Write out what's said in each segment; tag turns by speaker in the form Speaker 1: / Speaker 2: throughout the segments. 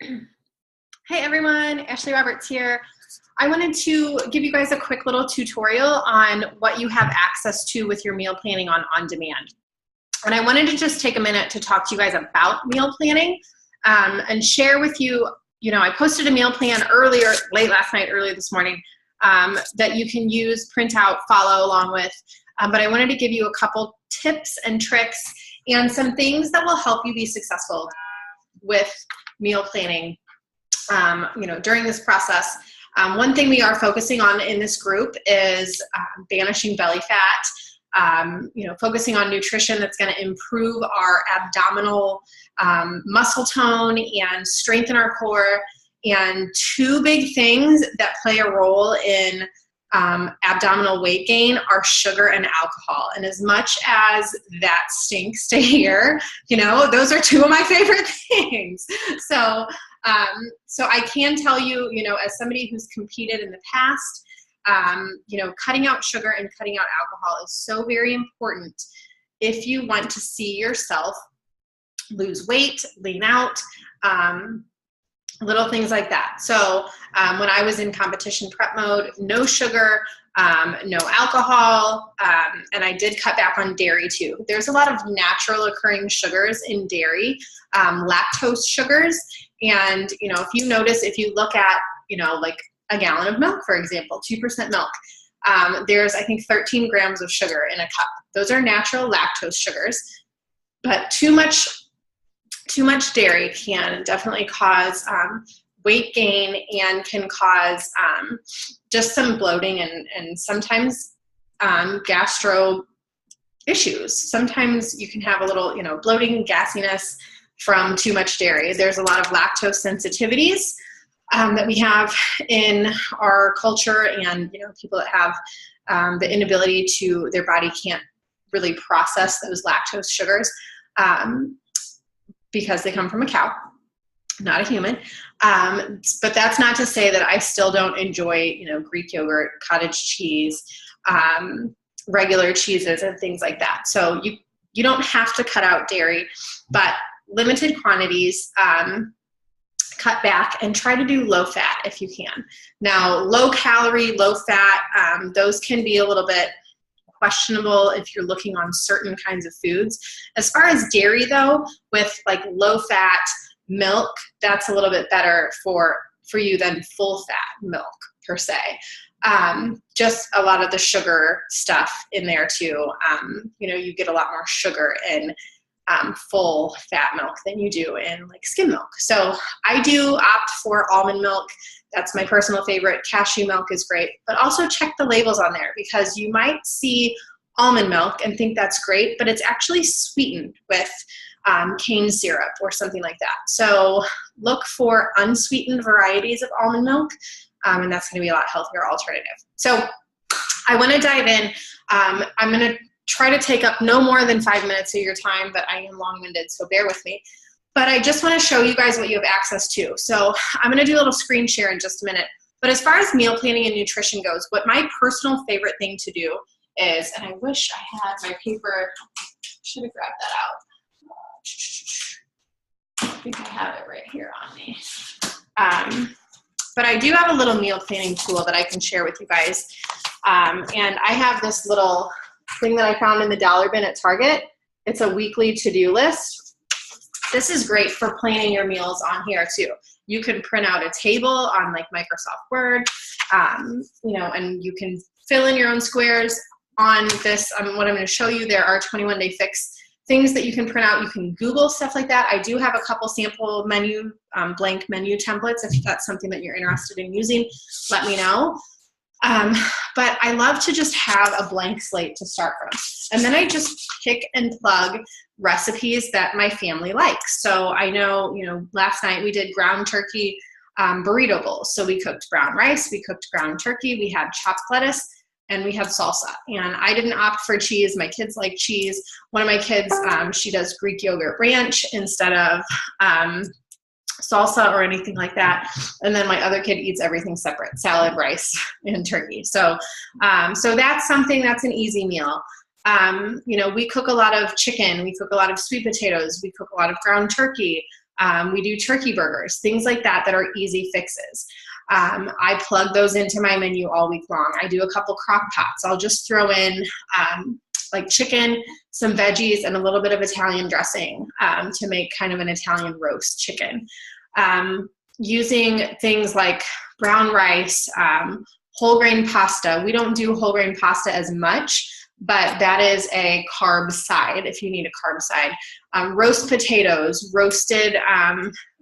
Speaker 1: Hey everyone, Ashley Roberts here. I wanted to give you guys a quick little tutorial on what you have access to with your meal planning on demand. And I wanted to just take a minute to talk to you guys about meal planning and share with you, I posted a meal plan earlier, late last night, early this morning, that you can use, print out, follow along with. But I wanted to give you a couple tips and tricks and some things that will help you be successful with meal planning during this process. One thing we are focusing on in this group is banishing belly fat, focusing on nutrition that's going to improve our abdominal muscle tone and strengthen our core. And two big things that play a role in abdominal weight gain are sugar and alcohol. And as much as that stinks to hear, those are two of my favorite things. So I can tell you, as somebody who's competed in the past, cutting out sugar and cutting out alcohol is so very important if you want to see yourself lose weight, lean out, little things like that. So when I was in competition prep mode, no sugar, no alcohol, and I did cut back on dairy too. There's a lot of natural occurring sugars in dairy, lactose sugars. And, if you look at, like a gallon of milk, for example, 2% milk, there's, I think, 13 grams of sugar in a cup. Those are natural lactose sugars, but too much dairy can definitely cause weight gain and can cause just some bloating and sometimes gastro issues. Sometimes you can have a little, bloating, gassiness from too much dairy. There's a lot of lactose sensitivities that we have in our culture, and people that have the inability to, their body can't really process those lactose sugars because they come from a cow, not a human. But that's not to say that I still don't enjoy, Greek yogurt, cottage cheese, regular cheeses and things like that. So you don't have to cut out dairy, but limited quantities, cut back, and try to do low fat if you can. Now, low calorie, low fat, those can be a little bit questionable if you're looking on certain kinds of foods. As far as dairy though, with like low fat milk, that's a little bit better for you than full fat milk per se. Just a lot of the sugar stuff in there too. You get a lot more sugar in full fat milk than you do in like skim milk. So I do opt for almond milk. That's my personal favorite. Cashew milk is great, but also check the labels on there, because you might see almond milk and think that's great, but it's actually sweetened with cane syrup or something like that. So look for unsweetened varieties of almond milk, and that's going to be a lot healthier alternative. So I want to dive in. I'm going to try to take up no more than 5 minutes of your time, but I am long-winded, so bear with me. But I just want to show you guys what you have access to. So I'm going to do a little screen share in just a minute. But as far as meal planning and nutrition goes, what my personal favorite thing to do is, and I wish I had my paper, should have grabbed that out. I think I have it right here on me. But I do have a little meal planning tool that I can share with you guys. And I have this little thing that I found in the dollar bin at Target. It's a weekly to-do list. This is great for planning your meals on here too. You can print out a table on like Microsoft Word, and you can fill in your own squares on this. What I'm going to show you, there are 21-day fix things that you can print out. You can Google stuff like that. I do have a couple sample menu, blank menu templates. If that's something that you're interested in using, let me know. But I love to just have a blank slate to start from. And then I just pick and plug recipes that my family likes. So I know, last night we did ground turkey burrito bowls. So we cooked brown rice, we cooked ground turkey, we had chopped lettuce, and we had salsa. And I didn't opt for cheese. My kids like cheese. One of my kids, she does Greek yogurt ranch instead of salsa or anything like that. And then my other kid eats everything separate: salad, rice, and turkey. So that's something that's an easy meal. We cook a lot of chicken. We cook a lot of sweet potatoes. We cook a lot of ground turkey. We do turkey burgers, things like that that are easy fixes. I plug those into my menu all week long. I do a couple crock pots. I'll just throw in like chicken, some veggies, and a little bit of Italian dressing to make kind of an Italian roast chicken. Using things like brown rice, whole grain pasta. We don't do whole grain pasta as much, but that is a carb side if you need a carb side. Roast potatoes, roasted,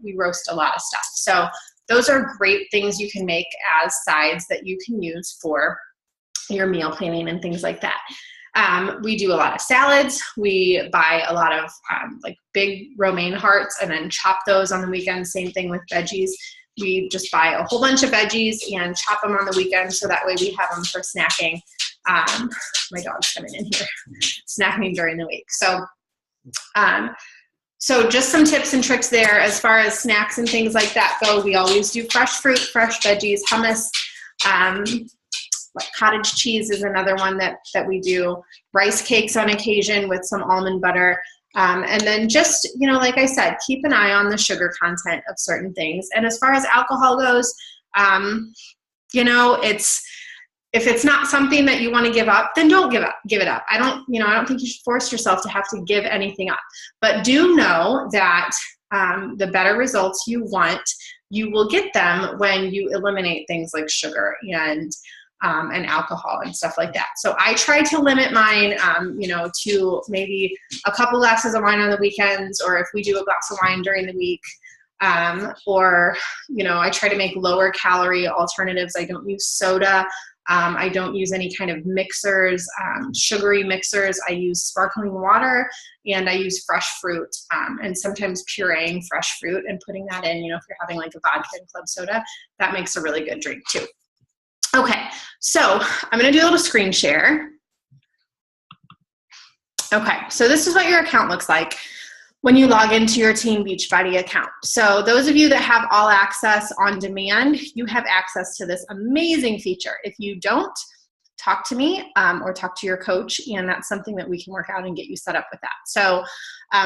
Speaker 1: we roast a lot of stuff. So those are great things you can make as sides that you can use for your meal planning and things like that. We do a lot of salads. We buy a lot of like big romaine hearts and then chop those on the weekend. Same thing with veggies. We just buy a whole bunch of veggies and chop them on the weekend so that way we have them for snacking. My dog's coming in here, snacking during the week. So just some tips and tricks there as far as snacks and things like that go. We always do fresh fruit, fresh veggies, hummus. Like cottage cheese is another one that we do. Rice cakes on occasion with some almond butter. And then just, you know, like I said, keep an eye on the sugar content of certain things. And as far as alcohol goes, you know, if it's not something that you want to give up, then don't give it up. I don't think you should force yourself to have to give anything up. But do know that the better results you want, you will get them when you eliminate things like sugar and alcohol and stuff like that. So I try to limit mine, to maybe a couple glasses of wine on the weekends, or if we do a glass of wine during the week, or, you know, I try to make lower calorie alternatives. I don't use soda. I don't use any kind of mixers, sugary mixers. I use sparkling water and I use fresh fruit, and sometimes pureeing fresh fruit and putting that in, you know, if you're having like a vodka and club soda, that makes a really good drink too. Okay, so I'm going to do a little screen share. Okay, so this is what your account looks like when you log into your Team Beachbody account. So those of you that have all access on demand, you have access to this amazing feature. If you don't, talk to me or talk to your coach, and that's something that we can work out and get you set up with that. So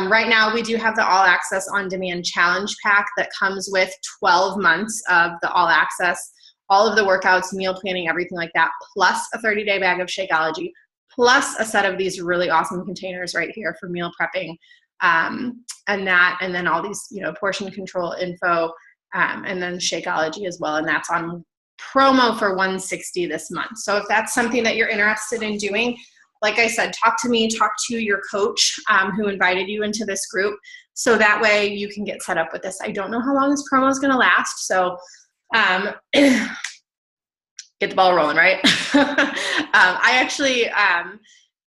Speaker 1: right now we do have the All Access On Demand Challenge Pack that comes with 12 months of the All Access, all of the workouts, meal planning, everything like that, plus a 30-day bag of Shakeology, plus a set of these really awesome containers right here for meal prepping, and then all these, you know, portion control info, and then Shakeology as well. And that's on promo for $160 this month. So if that's something that you're interested in doing, like I said, talk to me, talk to your coach who invited you into this group, so that way you can get set up with this. I don't know how long this promo is going to last, so get the ball rolling, right? I actually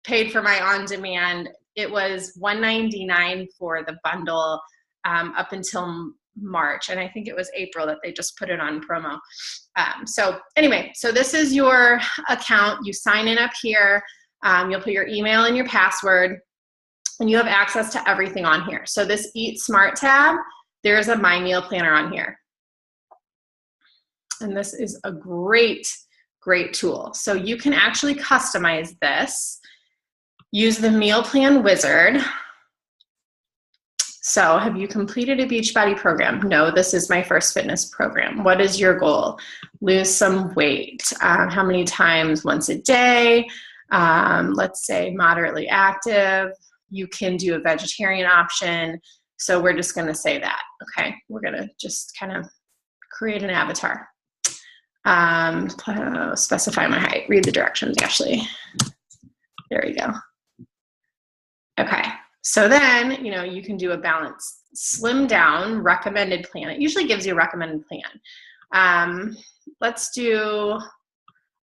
Speaker 1: paid for my on-demand. It was $199 for the bundle up until March, and I think it was April that they just put it on promo. So anyway, so this is your account. You sign in up here. You'll put your email and your password, and you have access to everything on here. So this Eat Smart tab, there's a My Meal Planner on here. And this is a great, great tool. So you can actually customize this. Use the Meal Plan Wizard. So have you completed a Beachbody program? No, this is my first fitness program. What is your goal? Lose some weight. How many times? Once a day. Let's say moderately active. You can do a vegetarian option. So we're just going to say that. Okay, we're going to just kind of create an avatar. Specify my height. Read the directions, Ashley. There we go. Okay, so then, you know, you can do a balanced, slim down recommended plan. It usually gives you a recommended plan. Let's do,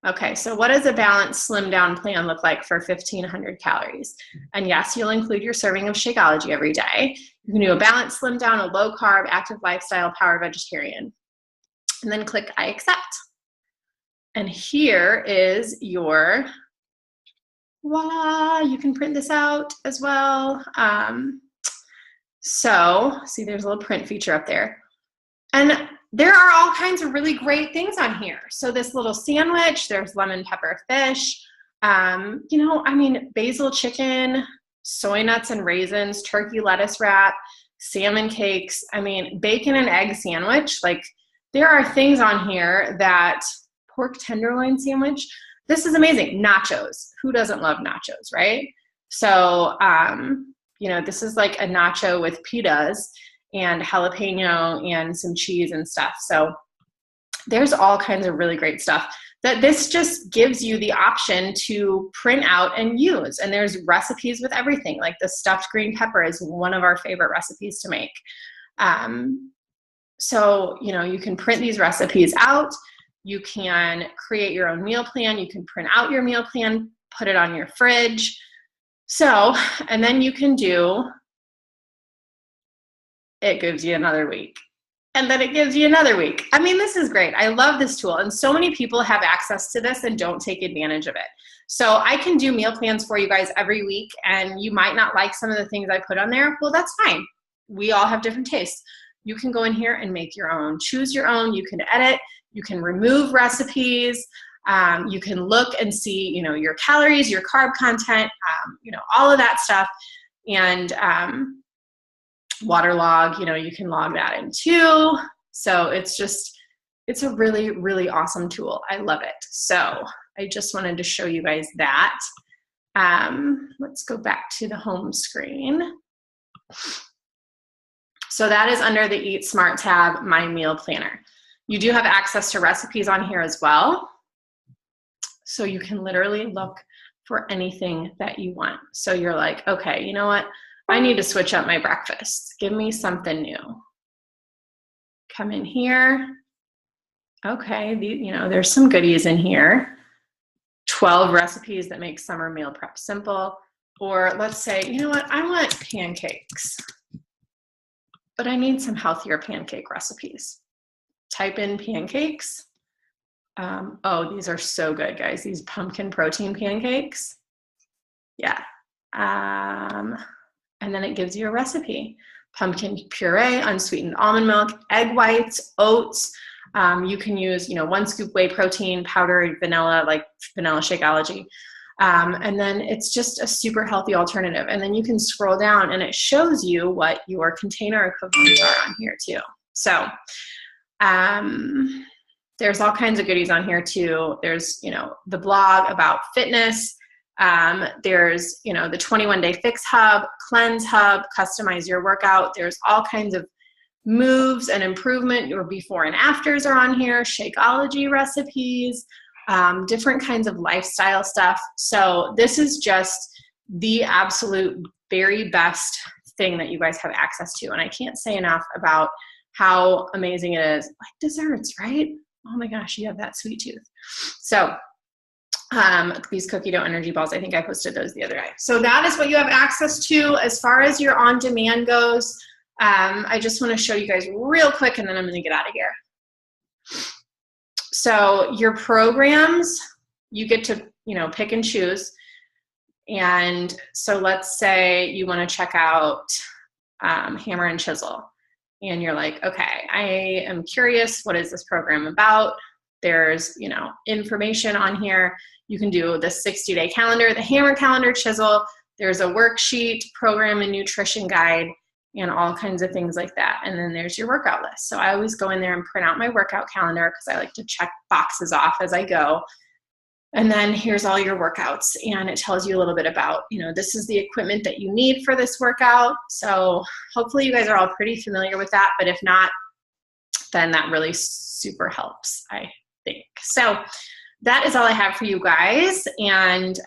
Speaker 1: okay, so what does a balanced, slim down plan look like for 1,500 calories? And yes, you'll include your serving of Shakeology every day. You can do a balanced, slim down, a low carb, active lifestyle, power vegetarian. And then click I accept. And here is your, wow, you can print this out as well. So see, there's a little print feature up there. And there are all kinds of really great things on here. So this little sandwich, there's lemon pepper fish, you know, I mean, basil chicken, soy nuts and raisins, turkey lettuce wrap, salmon cakes. I mean, bacon and egg sandwich. Like, there are things on here that pork tenderloin sandwich. This is amazing. Nachos. Who doesn't love nachos, right? So, you know, this is like a nacho with pitas and jalapeno and some cheese and stuff. So there's all kinds of really great stuff that this just gives you the option to print out and use. And there's recipes with everything. Like the stuffed green pepper is one of our favorite recipes to make. So, you know, you can print these recipes out. You can create your own meal plan. You can print out your meal plan, put it on your fridge. So, and then you can do, it gives you another week. And then it gives you another week. I mean, this is great. I love this tool. And so many people have access to this and don't take advantage of it. So I can do meal plans for you guys every week, and you might not like some of the things I put on there. Well, that's fine. We all have different tastes. You can go in here and make your own, choose your own. You can edit, you can remove recipes. You can look and see, you know, your calories, your carb content, you know, all of that stuff. And waterlog, you know, you can log that in too. So it's just, it's a really, really awesome tool. I love it. So I just wanted to show you guys that. Let's go back to the home screen. So that is under the Eat Smart tab, My Meal Planner. You do have access to recipes on here as well. So you can literally look for anything that you want. So you're like, okay, you know what? I need to switch up my breakfast. Give me something new. Come in here. Okay, you know, there's some goodies in here. 12 recipes that make summer meal prep simple. Or let's say, you know what? I want pancakes, but I need some healthier pancake recipes. Type in pancakes. Oh, these are so good, guys. These pumpkin protein pancakes. Yeah. And then it gives you a recipe. Pumpkin puree, unsweetened almond milk, egg whites, oats. You can use, you know, 1 scoop whey protein, powdered vanilla, like Vanilla Shakeology. And then it's just a super healthy alternative. And then you can scroll down and it shows you what your container equivalents are on here too. So there's all kinds of goodies on here too. There's, you know, the blog about fitness. There's, you know, the 21-day fix hub, cleanse hub, customize your workout. There's all kinds of moves and improvement. Your before and afters are on here, Shakeology recipes, different kinds of lifestyle stuff. So this is just the absolute very best thing that you guys have access to. And I can't say enough about how amazing it is. Like desserts, right? Oh my gosh, you have that sweet tooth. So these cookie dough energy balls, I think I posted those the other day. So that is what you have access to. As far as your on demand goes, I just want to show you guys real quick and then I'm going to get out of here. So your programs, you get to, you know, pick and choose. And so let's say you want to check out Hammer and Chisel. And you're like, okay, I am curious, what is this program about? There's, you know, information on here. You can do the 60-day calendar, the Hammer calendar, Chisel. There's a worksheet, program and nutrition guide, and all kinds of things like that. And then there's your workout list. So I always go in there and print out my workout calendar because I like to check boxes off as I go. And then here's all your workouts, and it tells you a little bit about, you know, this is the equipment that you need for this workout. So hopefully you guys are all pretty familiar with that, but if not, then that really super helps, I think. So that is all I have for you guys. And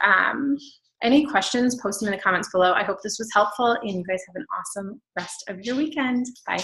Speaker 1: any questions, post them in the comments below. I hope this was helpful, and you guys have an awesome rest of your weekend. Bye.